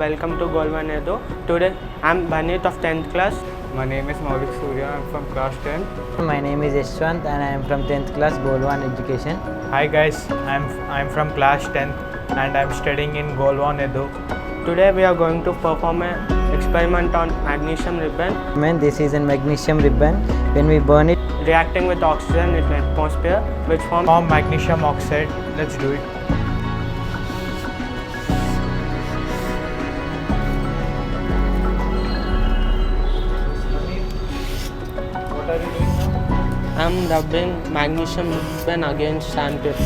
Welcome to Goalwonedu. Today I'm Banit of 10th class. My name is Maulik Surya. I'm from class 10. My name is Yashwant and I am from 10th class Goalwon Education. Hi guys, I'm from class 10th and I'm studying in Goalwonedu. Today we are going to perform an experiment on magnesium ribbon. This is a magnesium ribbon. When we burn it, Reacting with oxygen in the atmosphere, which forms Form magnesium oxide. Let's do it. What are you doing now? I'm rubbing magnesium ribbon against sandpaper.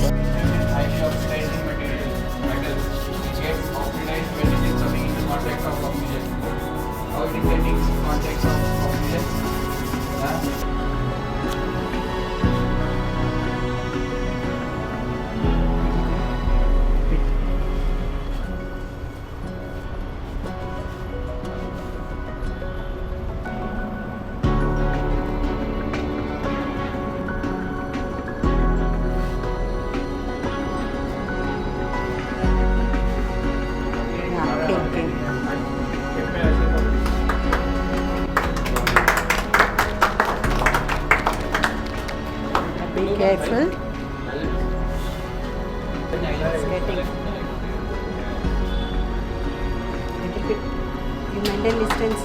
Highly oxidizing metals get oxidized when it is coming into contact of oxygen. How it is getting into contact of oxygen? Be careful. It's getting little bit. You maintain distance.